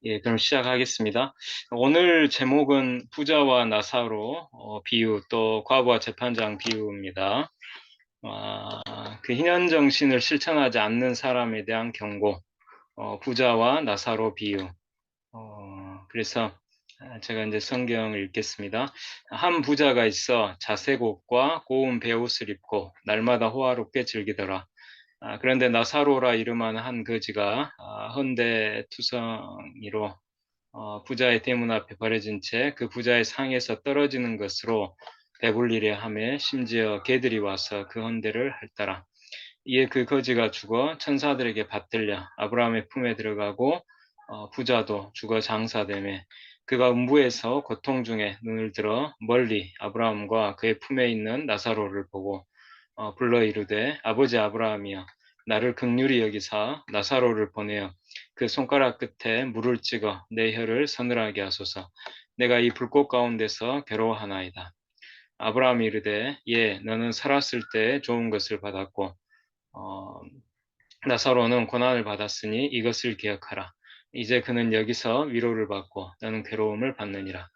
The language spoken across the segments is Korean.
예, 그럼 시작하겠습니다. 오늘 제목은 부자와 나사로 비유, 또 과부와 재판장 비유입니다. 그 희년 정신을 실천하지 않는 사람에 대한 경고, 부자와 나사로 비유. 그래서 제가 이제 성경을 읽겠습니다. 한 부자가 있어 자색 옷과 고운 베옷을 입고 날마다 호화롭게 즐기더라. 그런데 나사로라 이름하는 한 거지가 헌데투성이로 부자의 대문 앞에 버려진 채 그 부자의 상에서 떨어지는 것으로 배불리려 하며 심지어 개들이 와서 그 헌대를 핥더라. 이에 그 거지가 죽어 천사들에게 받들려 아브라함의 품에 들어가고 부자도 죽어 장사되매 그가 음부에서 고통 중에 눈을 들어 멀리 아브라함과 그의 품에 있는 나사로를 보고 불러 이르되 아버지 아브라함이여 나를 긍휼히 여기사 나사로를 보내어 그 손가락 끝에 물을 찍어 내 혀를 서늘하게 하소서. 내가 이 불꽃 가운데서 괴로워하나이다. 아브라함이 이르되 예 너는 살았을 때 좋은 것을 받았고 어, 나사로는 고난을 받았으니 이것을 기억하라. 이제 그는 여기서 위로를 받고 너는 괴로움을 받느니라.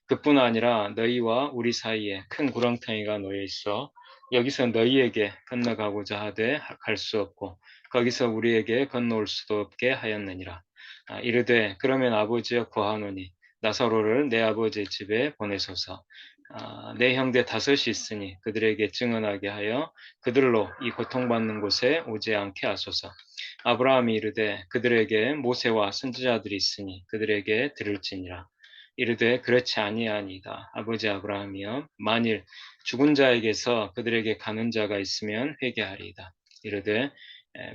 그뿐 아니라 너희와 우리 사이에 큰 구렁텅이가 놓여 있어 여기서 너희에게 건너가고자 하되 갈 수 없고 거기서 우리에게 건너올 수도 없게 하였느니라. 이르되 그러면 아버지여 구하노니 나사로를 내 아버지의 집에 보내소서. 내 형제 다섯이 있으니 그들에게 증언하게 하여 그들로 이 고통받는 곳에 오지 않게 하소서. 아브라함이 이르되 그들에게 모세와 선지자들이 있으니 그들에게 들을지니라. 이르되 그렇지 아니하니이다. 아버지 아브라함이여 만일 죽은 자에게서 그들에게 가는 자가 있으면 회개하리이다. 이르되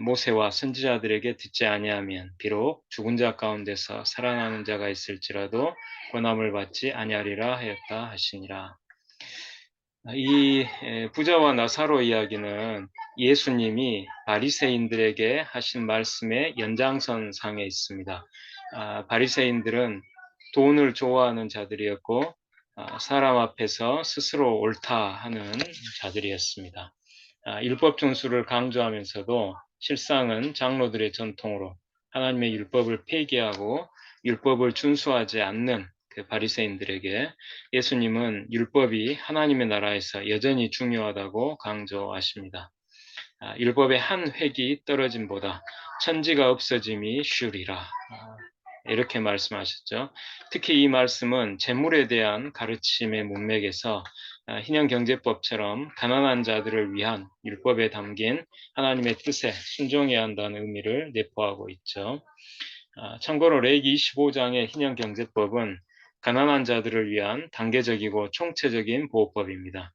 모세와 선지자들에게 듣지 아니하면 비록 죽은 자 가운데서 살아나는 자가 있을지라도 권함을 받지 아니하리라 하였다 하시니라. 이 부자와 나사로 이야기는 예수님이 바리새인들에게 하신 말씀의 연장선상에 있습니다. 바리새인들은 돈을 좋아하는 자들이었고 사람 앞에서 스스로 옳다 하는 자들이었습니다. 율법 준수를 강조하면서도 실상은 장로들의 전통으로 하나님의 율법을 폐기하고 율법을 준수하지 않는 그 바리새인들에게 예수님은 율법이 하나님의 나라에서 여전히 중요하다고 강조하십니다. 율법의 한 획이 떨어짐보다 천지가 없어짐이 쉬우리라. 이렇게 말씀하셨죠. 특히 이 말씀은 재물에 대한 가르침의 문맥에서 신형경제법처럼 가난한 자들을 위한 율법에 담긴 하나님의 뜻에 순종해야 한다는 의미를 내포하고 있죠. 참고로 레위기 25장의 신형경제법은 가난한 자들을 위한 단계적이고 총체적인 보호법입니다.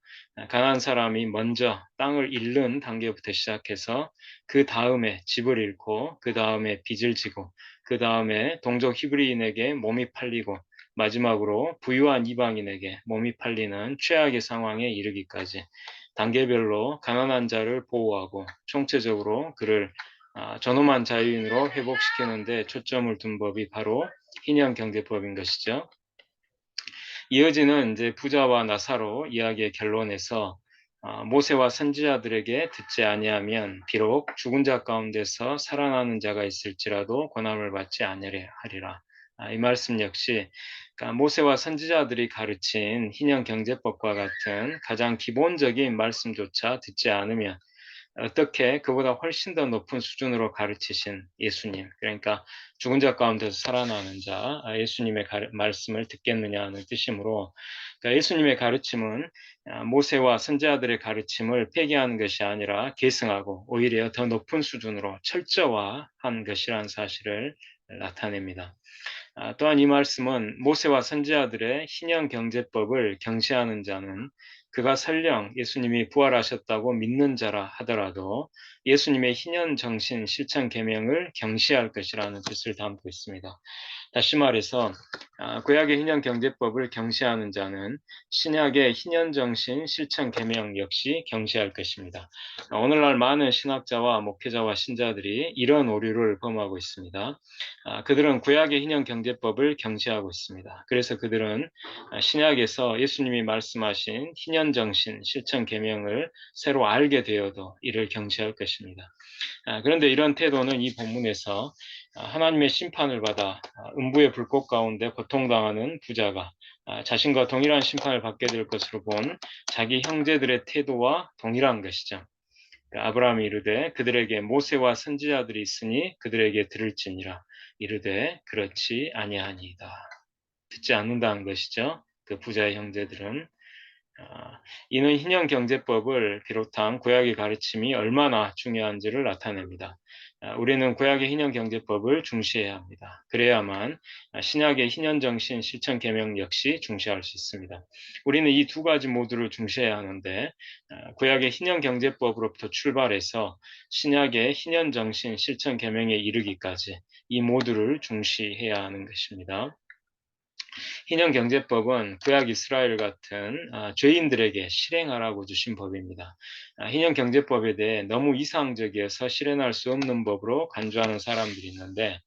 가난한 사람이 먼저 땅을 잃는 단계부터 시작해서 그 다음에 집을 잃고 그 다음에 빚을 지고 그 다음에 동족 히브리인에게 몸이 팔리고 마지막으로 부유한 이방인에게 몸이 팔리는 최악의 상황에 이르기까지 단계별로 가난한 자를 보호하고 총체적으로 그를 전후만 자유인으로 회복시키는 데 초점을 둔 법이 바로 희년경제법인 것이죠. 이어지는 이제 부자와 나사로 이야기의 결론에서 모세와 선지자들에게 듣지 아니하면 비록 죽은 자 가운데서 살아나는 자가 있을지라도 권함을 받지 아니하리라. 이 말씀 역시 그러니까 모세와 선지자들이 가르친 희년 경제법과 같은 가장 기본적인 말씀조차 듣지 않으면 어떻게 그보다 훨씬 더 높은 수준으로 가르치신 예수님, 그러니까 죽은 자 가운데서 살아나는 자, 예수님의 말씀을 듣겠느냐는 뜻이므로, 그러니까 예수님의 가르침은 모세와 선지자들의 가르침을 폐기하는 것이 아니라 계승하고 오히려 더 높은 수준으로 철저화한 것이라는 사실을 나타냅니다. 또한 이 말씀은 모세와 선지자들의 신형 경제법을 경시하는 자는 그가 설령 예수님이 부활하셨다고 믿는 자라 하더라도 예수님의 희년 정신 실천 계명을 경시할 것이라는 뜻을 담고 있습니다. 다시 말해서 구약의 희년 경제법을 경시하는 자는 신약의 희년 정신 실천 계명 역시 경시할 것입니다. 오늘날 많은 신학자와 목회자와 신자들이 이런 오류를 범하고 있습니다. 그들은 구약의 희년 경제법을 경시하고 있습니다. 그래서 그들은 신약에서 예수님이 말씀하신 희년 정신 실천 계명을 새로 알게 되어도 이를 경시할 것입니다. 그런데 이런 태도는 이 본문에서 하나님의 심판을 받아 음부의 불꽃 가운데 고통당하는 부자가 자신과 동일한 심판을 받게 될 것으로 본 자기 형제들의 태도와 동일한 것이죠. 아브라함이 이르되 그들에게 모세와 선지자들이 있으니 그들에게 들을지니라. 이르되 그렇지 아니하니이다. 듣지 않는다는 것이죠. 그 부자의 형제들은. 이는 신형경제법을 비롯한 구약의 가르침이 얼마나 중요한지를 나타냅니다. 우리는 구약의 신형경제법을 중시해야 합니다. 그래야만 신약의 신현정신 실천계명 역시 중시할 수 있습니다. 우리는 이 두 가지 모두를 중시해야 하는데 구약의 신형경제법으로부터 출발해서 신약의 신현정신 실천계명에 이르기까지 이 모두를 중시해야 하는 것입니다. 신형경제법은 구약 이스라엘 같은 죄인들에게 실행하라고 주신 법입니다. 신형경제법에 대해 너무 이상적이어서 실행할 수 없는 법으로 간주하는 사람들이 있는데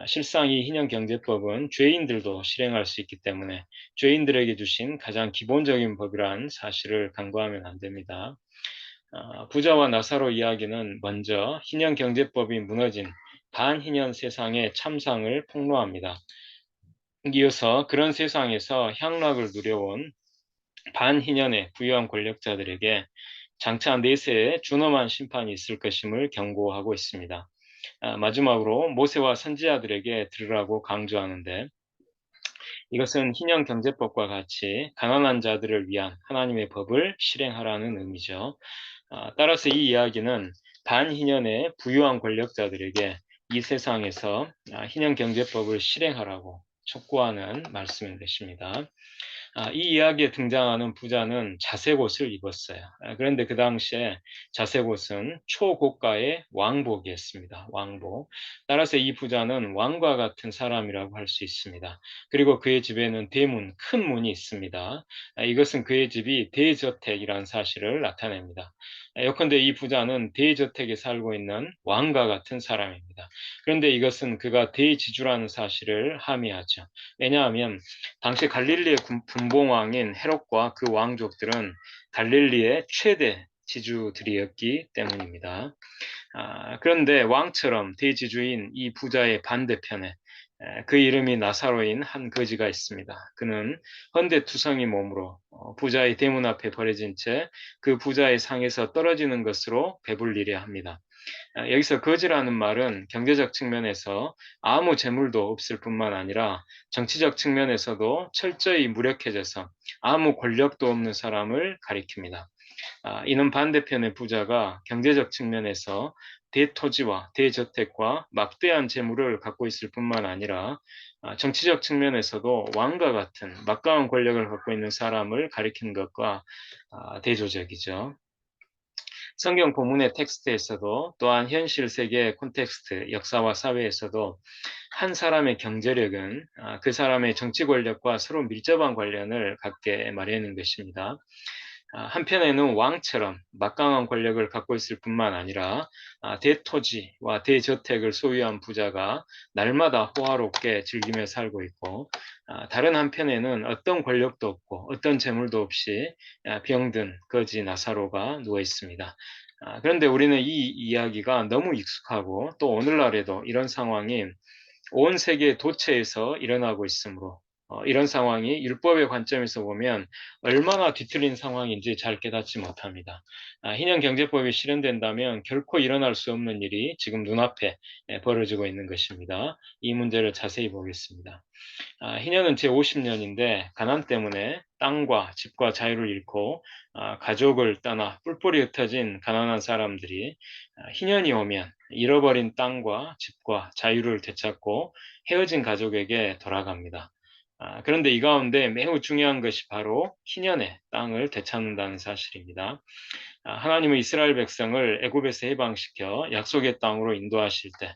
실상 이 신형경제법은 죄인들도 실행할 수 있기 때문에 죄인들에게 주신 가장 기본적인 법이란 사실을 간과하면 안 됩니다. 부자와 나사로 이야기는 먼저 신형경제법이 무너진 반신현 세상의 참상을 폭로합니다. 이어서 그런 세상에서 향락을 누려온 반희년의 부유한 권력자들에게 장차 내세에 준엄한 심판이 있을 것임을 경고하고 있습니다. 마지막으로 모세와 선지자들에게 들으라고 강조하는데 이것은 신형 경제법과 같이 가난한 자들을 위한 하나님의 법을 실행하라는 의미죠. 따라서 이 이야기는 반희년의 부유한 권력자들에게 이 세상에서 신형 경제법을 실행하라고 촉구하는 말씀인 것입니다. 이 이야기에 등장하는 부자는 자색 옷을 입었어요. 그런데 그 당시에 자색 옷은 초고가의 왕복이었습니다. 왕복. 따라서 이 부자는 왕과 같은 사람이라고 할 수 있습니다. 그리고 그의 집에는 대문, 큰 문이 있습니다. 이것은 그의 집이 대저택이라는 사실을 나타냅니다. 예컨대 이 부자는 대저택에 살고 있는 왕과 같은 사람입니다. 그런데 이것은 그가 대지주라는 사실을 함의하죠. 왜냐하면 당시 갈릴리의 분봉왕인 헤롯과 그 왕족들은 갈릴리의 최대 지주들이었기 때문입니다. 그런데 왕처럼 대지주인 이 부자의 반대편에 그 이름이 나사로인 한 거지가 있습니다. 그는 헌데투성이 몸으로 부자의 대문 앞에 버려진 채 그 부자의 상에서 떨어지는 것으로 배불리려 합니다. 여기서 거지라는 말은 경제적 측면에서 아무 재물도 없을 뿐만 아니라 정치적 측면에서도 철저히 무력해져서 아무 권력도 없는 사람을 가리킵니다. 이는 반대편의 부자가 경제적 측면에서 대토지와 대저택과 막대한 재물을 갖고 있을 뿐만 아니라 정치적 측면에서도 왕과 같은 막강한 권력을 갖고 있는 사람을 가리키는 것과 대조적이죠. 성경 본문의 텍스트에서도 또한 현실 세계의 콘텍스트, 역사와 사회에서도 한 사람의 경제력은 그 사람의 정치 권력과 서로 밀접한 관련을 갖게 마련인 것입니다. 한편에는 왕처럼 막강한 권력을 갖고 있을 뿐만 아니라 대토지와 대저택을 소유한 부자가 날마다 호화롭게 즐기며 살고 있고 다른 한편에는 어떤 권력도 없고 어떤 재물도 없이 병든 거지 나사로가 누워 있습니다. 그런데 우리는 이 이야기가 너무 익숙하고 또 오늘날에도 이런 상황이 온 세계 도처에서 일어나고 있으므로 이런 상황이 율법의 관점에서 보면 얼마나 뒤틀린 상황인지 잘 깨닫지 못합니다. 신형경제법이 실현된다면 결코 일어날 수 없는 일이 지금 눈앞에 벌어지고 있는 것입니다. 이 문제를 자세히 보겠습니다. 희년은 제50년인데 가난 때문에 땅과 집과 자유를 잃고 가족을 떠나 뿔뿔이 흩어진 가난한 사람들이 희년이 오면 잃어버린 땅과 집과 자유를 되찾고 헤어진 가족에게 돌아갑니다. 그런데 이 가운데 매우 중요한 것이 바로 희년의 땅을 되찾는다는 사실입니다. 하나님은 이스라엘 백성을 애굽에서 해방시켜 약속의 땅으로 인도하실 때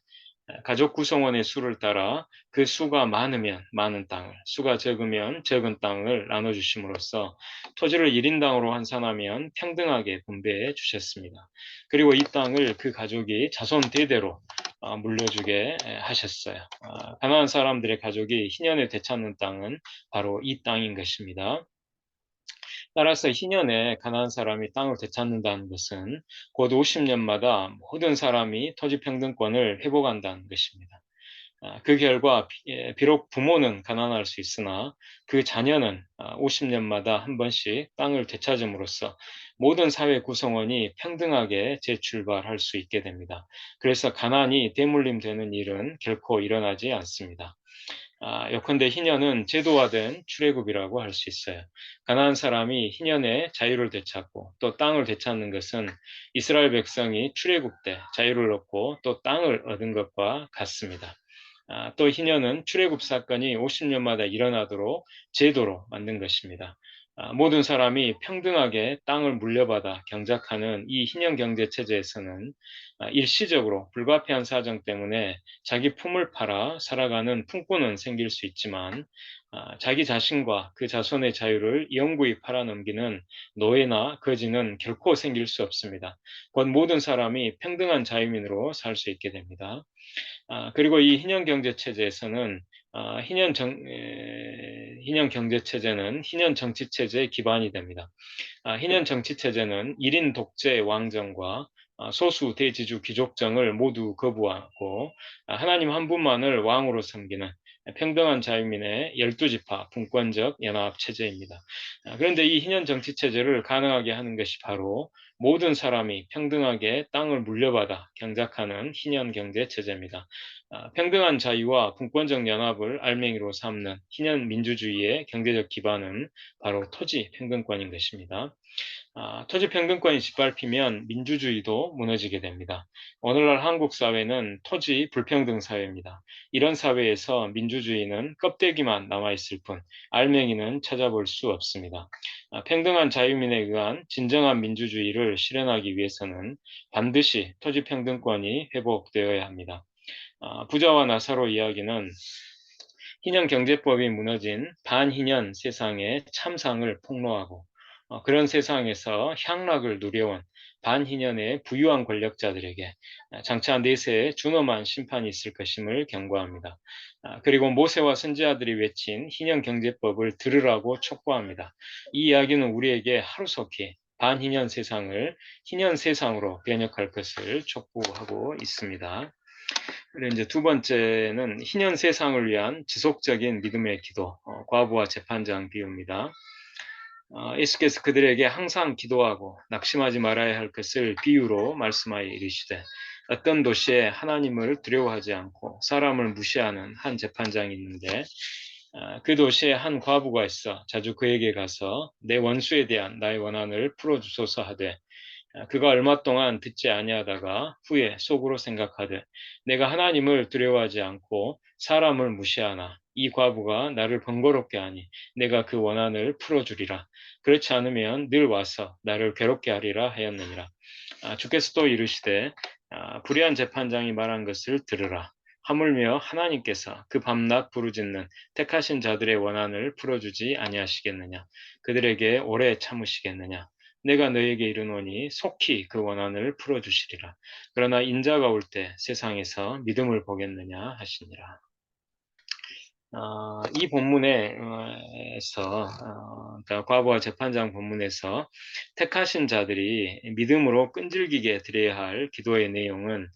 가족 구성원의 수를 따라 그 수가 많으면 많은 땅을, 수가 적으면 적은 땅을 나눠주심으로써 토지를 1인당으로 환산하면 평등하게 분배해 주셨습니다. 그리고 이 땅을 그 가족이 자손 대대로 물려주게 하셨어요. 가나안 사람들의 가족이 희년에 되찾는 땅은 바로 이 땅인 것입니다. 따라서 희년에 가난한 사람이 땅을 되찾는다는 것은 곧 50년마다 모든 사람이 토지 평등권을 회복한다는 것입니다. 그 결과 비록 부모는 가난할 수 있으나 그 자녀는 50년마다 한 번씩 땅을 되찾음으로써 모든 사회 구성원이 평등하게 재출발할 수 있게 됩니다. 그래서 가난이 대물림되는 일은 결코 일어나지 않습니다. 예컨대 희년은 제도화된 출애굽이라고 할 수 있어요. 가나안 사람이 희년에 자유를 되찾고 또 땅을 되찾는 것은 이스라엘 백성이 출애굽 때 자유를 얻고 또 땅을 얻은 것과 같습니다. 또 희년은 출애굽 사건이 50년마다 일어나도록 제도로 만든 것입니다. 모든 사람이 평등하게 땅을 물려받아 경작하는 이 희년 경제 체제에서는 일시적으로 불가피한 사정 때문에 자기 품을 팔아 살아가는 품꾼은 생길 수 있지만 자기 자신과 그 자손의 자유를 영구히 팔아넘기는 노예나 거지는 결코 생길 수 없습니다. 곧 모든 사람이 평등한 자유민으로 살 수 있게 됩니다. 그리고 이 희년 경제 체제에서는 희년 경제 체제는 희년 정치 체제의 기반이 됩니다. 희년 정치 체제는 1인 독재 왕정과 소수 대지주 귀족정을 모두 거부하고 하나님 한 분만을 왕으로 섬기는 평등한 자유민의 12지파 분권적 연합 체제입니다. 그런데 이 희년 정치 체제를 가능하게 하는 것이 바로 모든 사람이 평등하게 땅을 물려받아 경작하는 희년 경제 체제입니다. 평등한 자유와 분권적 연합을 알맹이로 삼는 희년 민주주의의 경제적 기반은 바로 토지 평등권인 것입니다. 토지 평등권이 짓밟히면 민주주의도 무너지게 됩니다. 오늘날 한국 사회는 토지 불평등 사회입니다. 이런 사회에서 민주주의는 껍데기만 남아있을 뿐 알맹이는 찾아볼 수 없습니다. 평등한 자유민에 의한 진정한 민주주의를 실현하기 위해서는 반드시 토지 평등권이 회복되어야 합니다. 부자와 나사로 이야기는 희년 경제법이 무너진 반희년 세상의 참상을 폭로하고 그런 세상에서 향락을 누려온 반희년의 부유한 권력자들에게 장차 내세에 준엄한 심판이 있을 것임을 경고합니다. 그리고 모세와 선지자들이 외친 희년 경제법을 들으라고 촉구합니다. 이 이야기는 우리에게 하루속히 반희년 세상을 희년 세상으로 변혁할 것을 촉구하고 있습니다. 그리고 이제 두 번째는 희년 세상을 위한 지속적인 믿음의 기도, 과부와 재판장 비유입니다. 예수께서 그들에게 항상 기도하고 낙심하지 말아야 할 것을 비유로 말씀하여 이르시되 어떤 도시에 하나님을 두려워하지 않고 사람을 무시하는 한 재판장이 있는데 그 도시에 한 과부가 있어 자주 그에게 가서 내 원수에 대한 나의 원한을 풀어주소서 하되 그가 얼마 동안 듣지 아니하다가 후에 속으로 생각하되 내가 하나님을 두려워하지 않고 사람을 무시하나 이 과부가 나를 번거롭게 하니 내가 그 원한을 풀어주리라. 그렇지 않으면 늘 와서 나를 괴롭게 하리라 하였느니라. 주께서 또 이르시되 불의한 재판장이 말한 것을 들으라. 하물며 하나님께서 그 밤낮 부르짖는 택하신 자들의 원한을 풀어주지 아니하시겠느냐. 그들에게 오래 참으시겠느냐. 내가 너에게 이르노니 속히 그 원한을 풀어주시리라. 그러나 인자가 올 때 세상에서 믿음을 보겠느냐 하시니라. 이 본문에서 그러니까 과부와 재판장 본문에서 택하신 자들이 믿음으로 끈질기게 드려야 할 기도의 내용은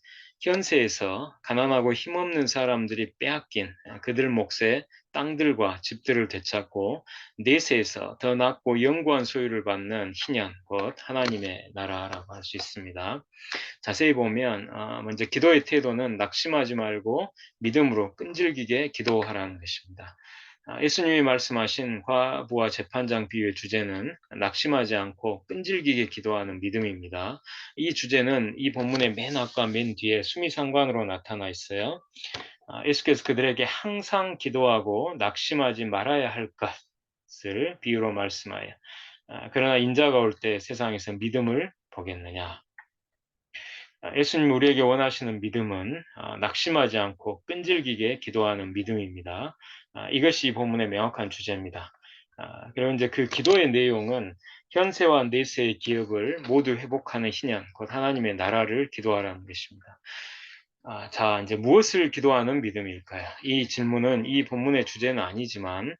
현세에서 가난하고 힘없는 사람들이 빼앗긴 그들 몫의 땅들과 집들을 되찾고 내세에서 더 낫고 영구한 소유를 받는 희년, 곧 하나님의 나라라고 할 수 있습니다. 자세히 보면 먼저 기도의 태도는 낙심하지 말고 믿음으로 끈질기게 기도하라는 것입니다. 예수님이 말씀하신 과부와 재판장 비유의 주제는 낙심하지 않고 끈질기게 기도하는 믿음입니다. 이 주제는 이 본문의 맨 앞과 맨 뒤에 수미상관으로 나타나 있어요. 예수께서 그들에게 항상 기도하고 낙심하지 말아야 할 것을 비유로 말씀하여 그러나 인자가 올 때 세상에서 믿음을 보겠느냐. 예수님 우리에게 원하시는 믿음은 낙심하지 않고 끈질기게 기도하는 믿음입니다. 이것이 이 본문의 명확한 주제입니다. 그리고 이제 그 기도의 내용은 현세와 내세의 기업을 모두 회복하는 희년, 곧 하나님의 나라를 기도하라는 것입니다. 자, 이제 무엇을 기도하는 믿음일까요? 이 질문은 이 본문의 주제는 아니지만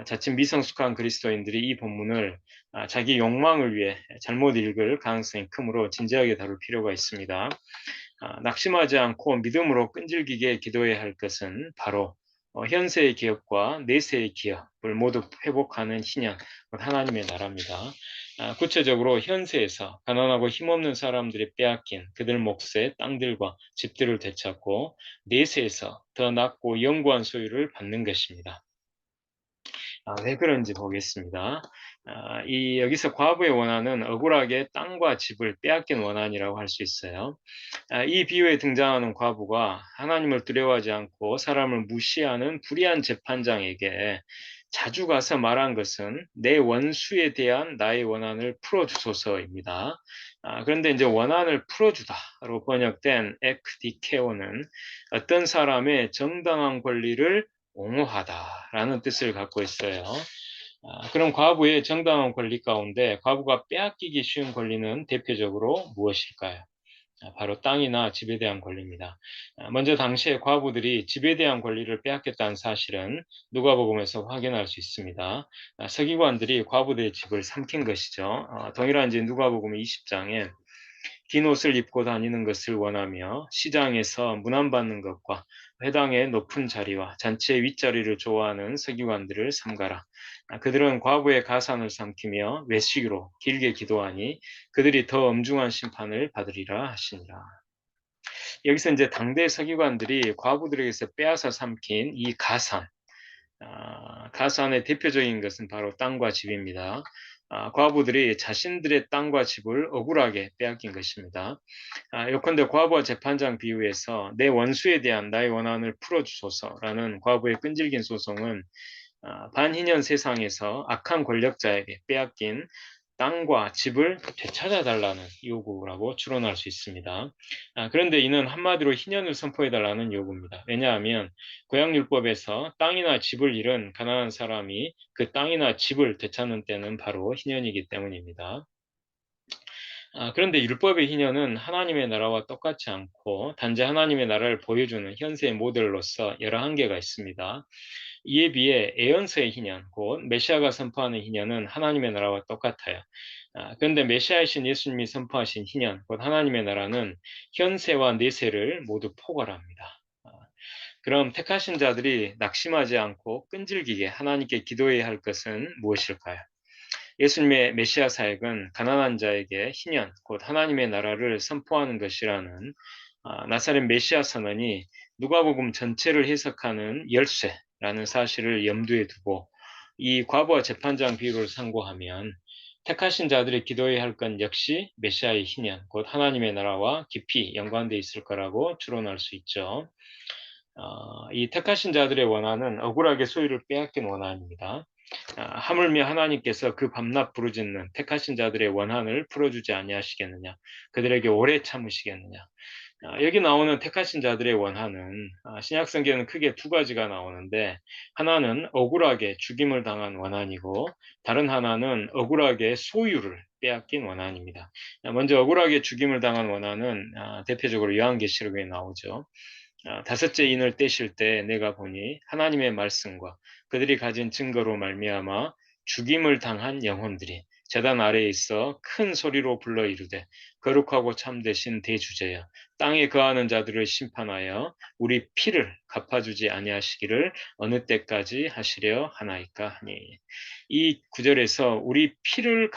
자칫 미성숙한 그리스도인들이 이 본문을 자기 욕망을 위해 잘못 읽을 가능성이 크므로 진지하게 다룰 필요가 있습니다. 낙심하지 않고 믿음으로 끈질기게 기도해야 할 것은 바로 현세의 기업과 내세의 기업을 모두 회복하는 희년, 하나님의 나라입니다. 구체적으로 현세에서 가난하고 힘없는 사람들이 빼앗긴 그들 몫의 땅들과 집들을 되찾고 내세에서 더 낫고 영구한 소유를 받는 것입니다. 왜 그런지 보겠습니다. 여기서 과부의 원한은 억울하게 땅과 집을 빼앗긴 원한이라고 할 수 있어요. 이 비유에 등장하는 과부가 하나님을 두려워하지 않고 사람을 무시하는 불의한 재판장에게 자주 가서 말한 것은 내 원수에 대한 나의 원한을 풀어주소서입니다. 그런데 이제 원한을 풀어주다로 번역된 ekdikeo는 어떤 사람의 정당한 권리를 옹호하다라는 뜻을 갖고 있어요. 그럼 과부의 정당한 권리 가운데 과부가 빼앗기기 쉬운 권리는 대표적으로 무엇일까요? 바로 땅이나 집에 대한 권리입니다. 먼저 당시에 과부들이 집에 대한 권리를 빼앗겼다는 사실은 누가복음에서 확인할 수 있습니다. 서기관들이 과부들의 집을 삼킨 것이죠. 동일한 누가복음 20장에 긴 옷을 입고 다니는 것을 원하며 시장에서 문안받는 것과 회당의 높은 자리와 잔치의 윗자리를 좋아하는 서기관들을 삼가라. 그들은 과부의 가산을 삼키며 외식으로 길게 기도하니 그들이 더 엄중한 심판을 받으리라 하시니라. 여기서 이제 당대 서기관들이 과부들에게서 빼앗아 삼킨 이 가산, 가산의 대표적인 것은 바로 땅과 집입니다. 과부들이 자신들의 땅과 집을 억울하게 빼앗긴 것입니다. 요컨대 과부와 재판장 비유에서 내 원수에 대한 나의 원한을 풀어주소서라는 과부의 끈질긴 소송은 반희년 세상에서 악한 권력자에게 빼앗긴 땅과 집을 되찾아 달라는 요구라고 추론할 수 있습니다. 그런데 이는 한마디로 희년을 선포해 달라는 요구입니다. 왜냐하면 구약율법에서 땅이나 집을 잃은 가난한 사람이 그 땅이나 집을 되찾는 때는 바로 희년이기 때문입니다. 그런데 율법의 희년은 하나님의 나라와 똑같지 않고 단지 하나님의 나라를 보여주는 현세의 모델로서 여러 한계가 있습니다. 이에 비해 예언서의 희년, 곧 메시아가 선포하는 희년은 하나님의 나라와 똑같아요. 그런데 메시아이신 예수님이 선포하신 희년, 곧 하나님의 나라는 현세와 내세를 모두 포괄합니다. 그럼 택하신 자들이 낙심하지 않고 끈질기게 하나님께 기도해야 할 것은 무엇일까요? 예수님의 메시아 사역은 가난한 자에게 희년, 곧 하나님의 나라를 선포하는 것이라는 나사렛 메시아 선언이 누가복음 전체를 해석하는 열쇠라는 사실을 염두에 두고 이 과부와 재판장 비유를 상고하면 택하신 자들이 기도해야 할 건 역시 메시아의 희년, 곧 하나님의 나라와 깊이 연관되어 있을 거라고 추론할 수 있죠. 이 택하신 자들의 원한은 억울하게 소유를 빼앗긴 원한입니다. 하물며 하나님께서 그 밤낮 부르짖는 택하신 자들의 원한을 풀어주지 아니하시겠느냐, 그들에게 오래 참으시겠느냐. 여기 나오는 택하신 자들의 원한은 신약성경에는 크게 두 가지가 나오는데 하나는 억울하게 죽임을 당한 원한이고 다른 하나는 억울하게 소유를 빼앗긴 원한입니다. 먼저 억울하게 죽임을 당한 원한은 대표적으로 요한계시록에 나오죠. 다섯째 인을 떼실 때 내가 보니 하나님의 말씀과 그들이 가진 증거로 말미암아 죽임을 당한 영혼들이 제단 아래에 있어 큰 소리로 불러 이르되 거룩하고 참되신 대주제여 땅에 거하는 자들을 심판하여 우리 피를 갚아주지 아니하시기를 어느 때까지 하시려 하나이까 하니. 이 구절에서 우리 피를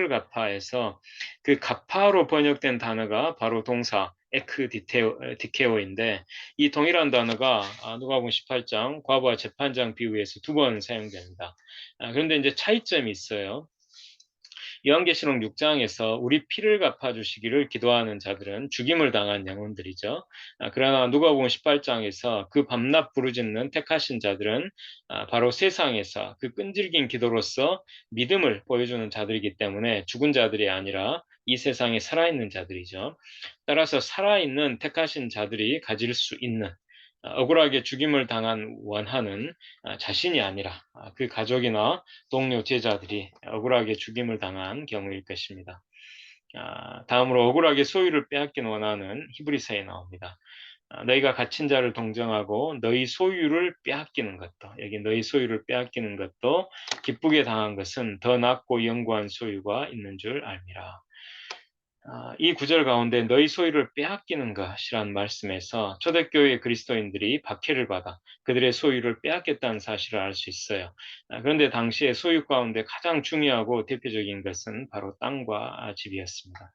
갚아에서 그 갚아로 번역된 단어가 바로 동사 디케오인데 이 동일한 단어가 누가복음 18장 과부와 재판장 비유에서 두 번 사용됩니다. 그런데 이제 차이점이 있어요. 요한계시록 6장에서 우리 피를 갚아주시기를 기도하는 자들은 죽임을 당한 영혼들이죠. 그러나 누가복음 18장에서 그 밤낮 부르짖는 택하신 자들은 바로 세상에서 그 끈질긴 기도로서 믿음을 보여주는 자들이기 때문에 죽은 자들이 아니라 이 세상에 살아있는 자들이죠. 따라서 살아있는 택하신 자들이 가질 수 있는 억울하게 죽임을 당한 원한은 자신이 아니라 그 가족이나 동료 제자들이 억울하게 죽임을 당한 경우일 것입니다. 다음으로 억울하게 소유를 빼앗긴 원한은 히브리서에 나옵니다. 너희가 갇힌 자를 동정하고 너희 소유를 빼앗기는 것도, 여기 너희 소유를 빼앗기는 것도 기쁘게 당한 것은 더 낫고 영구한 소유가 있는 줄 알미라. 이 구절 가운데 너희 소유를 빼앗기는 것이란 말씀에서 초대교회 그리스도인들이 박해를 받아 그들의 소유를 빼앗겼다는 사실을 알 수 있어요. 그런데 당시에 소유 가운데 가장 중요하고 대표적인 것은 바로 땅과 집이었습니다.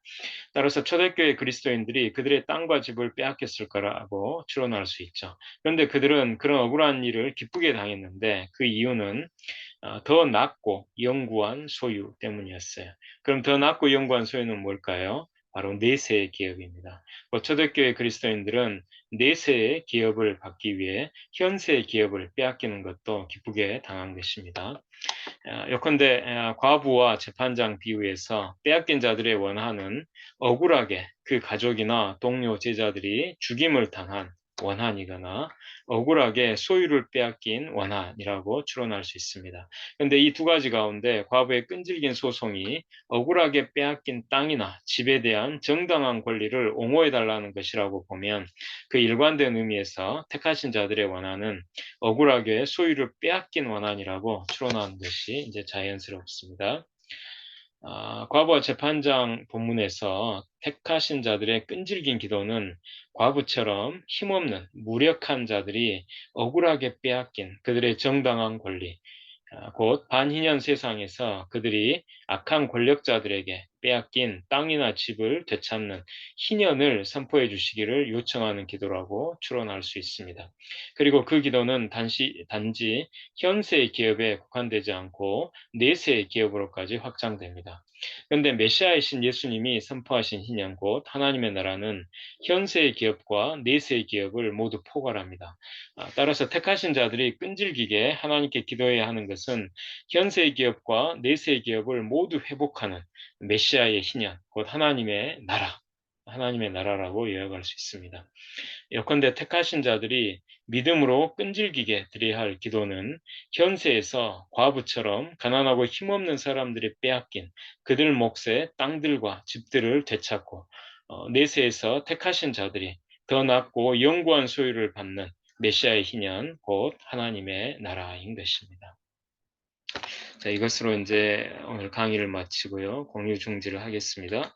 따라서 초대교회 그리스도인들이 그들의 땅과 집을 빼앗겼을 거라고 추론할 수 있죠. 그런데 그들은 그런 억울한 일을 기쁘게 당했는데 그 이유는 더 낮고 영구한 소유 때문이었어요. 그럼 더 낮고 영구한 소유는 뭘까요? 바로 내세의 기업입니다. 초대교회 그리스도인들은 내세의 기업을 받기 위해 현세의 기업을 빼앗기는 것도 기쁘게 당한 것입니다. 요컨대 과부와 재판장 비유에서 빼앗긴 자들의 원한은 억울하게 그 가족이나 동료 제자들이 죽임을 당한 원한이거나 억울하게 소유를 빼앗긴 원한이라고 추론할 수 있습니다. 그런데 이 두 가지 가운데 과부의 끈질긴 소송이 억울하게 빼앗긴 땅이나 집에 대한 정당한 권리를 옹호해달라는 것이라고 보면 그 일관된 의미에서 택하신 자들의 원한은 억울하게 소유를 빼앗긴 원한이라고 추론하는 것이 이제 자연스럽습니다. 과부와 재판장 본문에서 택하신 자들의 끈질긴 기도는 과부처럼 힘없는 무력한 자들이 억울하게 빼앗긴 그들의 정당한 권리, 곧 반희년 세상에서 그들이 악한 권력자들에게 빼앗긴 땅이나 집을 되찾는 희년을 선포해 주시기를 요청하는 기도라고 추론할 수 있습니다. 그리고 그 기도는 단지 현세의 기업에 국한되지 않고 내세의 기업으로까지 확장됩니다. 그런데 메시아이신 예수님이 선포하신 희년 곧 하나님의 나라는 현세의 기업과 내세의 기업을 모두 포괄합니다. 따라서 택하신 자들이 끈질기게 하나님께 기도해야 하는 것은 현세의 기업과 내세의 기업을 모두 회복하는 메시아의 희년, 곧 하나님의 나라라고 요약할 수 있습니다. 예컨대 택하신 자들이 믿음으로 끈질기게 드려야 할 기도는 현세에서 과부처럼 가난하고 힘없는 사람들이 빼앗긴 그들 몫의 땅들과 집들을 되찾고 내세에서 택하신 자들이 더 낮고 영구한 소유를 받는 메시아의 희년, 곧 하나님의 나라인 것입니다. 자, 이것으로 이제 오늘 강의를 마치고요. 공유 중지를 하겠습니다.